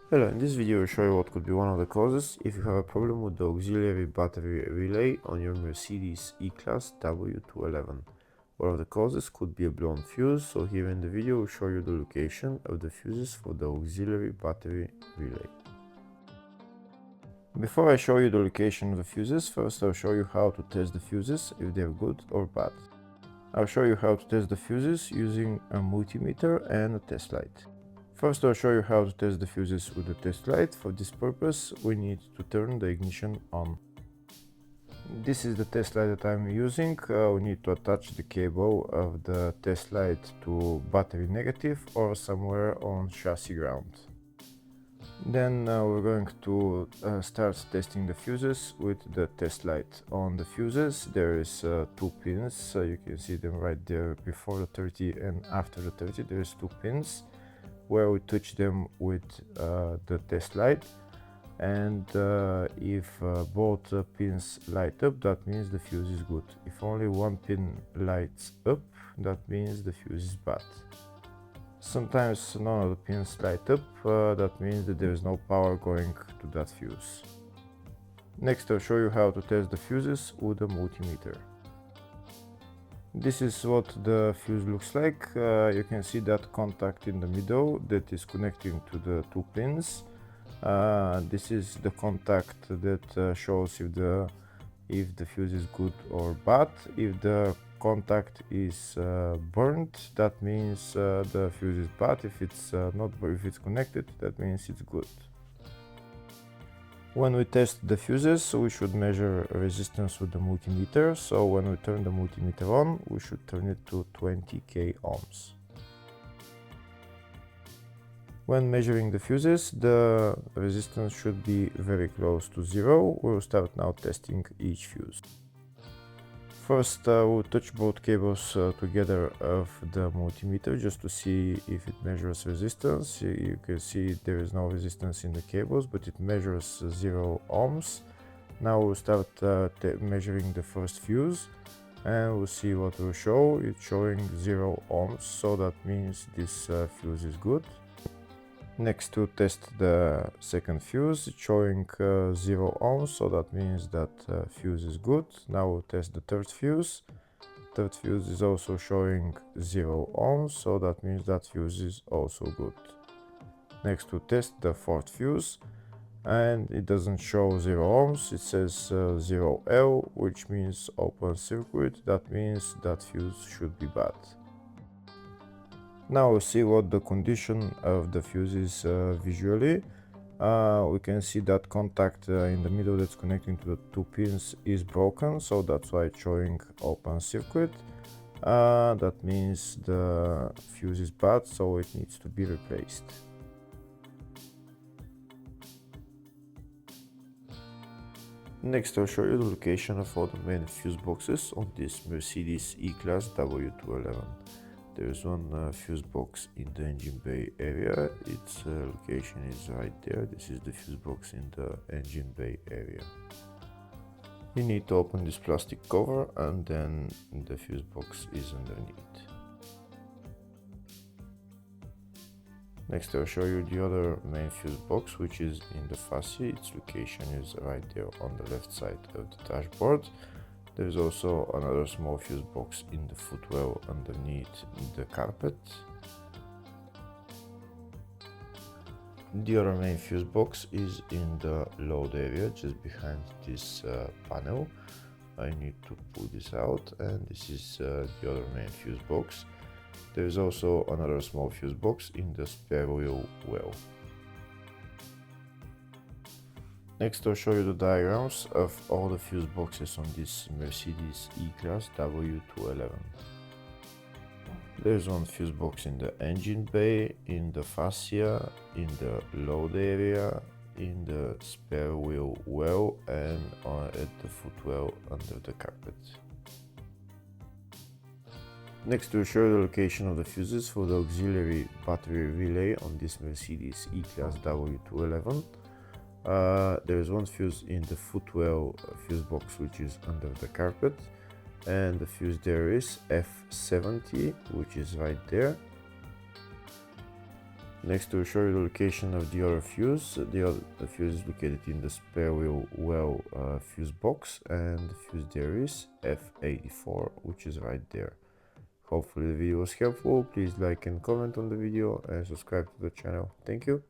Hello, in this video I'll show you what could be one of the causes if you have a problem with the auxiliary battery relay on your Mercedes E-Class W211. One of the causes could be a blown fuse, so here in the video I'll show you the location of the fuses for the auxiliary battery relay. Before I show you the location of the fuses, first I'll show you how to test the fuses, if they're good or bad. I'll show you how to test the fuses using a multimeter and a test light. First, I'll show you how to test the fuses with the test light. For this purpose, we need to turn the ignition on. This is the test light that I'm using. We need to attach the cable of the test light to battery negative or somewhere on chassis ground. Then we're going to start testing the fuses with the test light. On the fuses there is two pins, you can see them right there before the 30 and after the 30 there is two pins where we touch them with the test light, and if both pins light up, that means the fuse is good. If only one pin lights up, that means the fuse is bad. Sometimes none of the pins light up, that means that there is no power going to that fuse. Next I'll show you how to test the fuses with a multimeter. This is what the fuse looks like. You can see that contact in the middle that is connecting to the two pins. This is the contact that shows if the fuse is good or bad. If the contact is burnt, that means the fuse is bad. If it's if it's connected, that means it's good. When we test the fuses, we should measure resistance with the multimeter. So when we turn the multimeter on, we should turn it to 20k ohms. When measuring the fuses, the resistance should be very close to zero. We'll start now testing each fuse. First, we'll touch both cables together of the multimeter just to see if it measures resistance. You can see there is no resistance in the cables, but it measures 0 ohms. Now we'll start measuring the first fuse, and we'll see what will show. It's showing 0 ohms, so that means this fuse is good. Next, to test the second fuse, it's showing 0 ohms, so that means that fuse is good. Now we'll test the third fuse. Third fuse is also showing 0 ohms, so that means that fuse is also good. Next, to test the fourth fuse, and it doesn't show 0 ohms, it says 0L, which means open circuit. That means that fuse should be bad. Now we'll see what the condition of the fuse is visually. We can see that contact in the middle that's connecting to the two pins is broken, so that's why it's showing open circuit. That means the fuse is bad, so it needs to be replaced. Next I'll show you the location of all the main fuse boxes on this Mercedes E-Class W211. There is one fuse box in the engine bay area. Its location is right there. This is the fuse box in the engine bay area. You need to open this plastic cover, and then the fuse box is underneath. Next I'll show you the other main fuse box, which is in the fascia. Its location is right there on the left side of the dashboard. There is also another small fuse box in the footwell underneath the carpet. The other main fuse box is in the load area, just behind this panel. I need to pull this out, and this is the other main fuse box. There is also another small fuse box in the spare wheel well. Next I'll show you the diagrams of all the fuse boxes on this Mercedes E-Class W211. There's one fuse box in the engine bay, in the fascia, in the load area, in the spare wheel well, and at the footwell under the carpet. Next we'll show you the location of the fuses for the auxiliary battery relay on this Mercedes E-Class W211. There is one fuse in the footwell fuse box, which is under the carpet, and the fuse there is F70, which is right there. Next, we'll show you the location of the other fuse. The fuse is located in the spare wheel well fuse box, and the fuse there is F84, which is right there. Hopefully the video was helpful. Please like and comment on the video and subscribe to the channel. Thank you.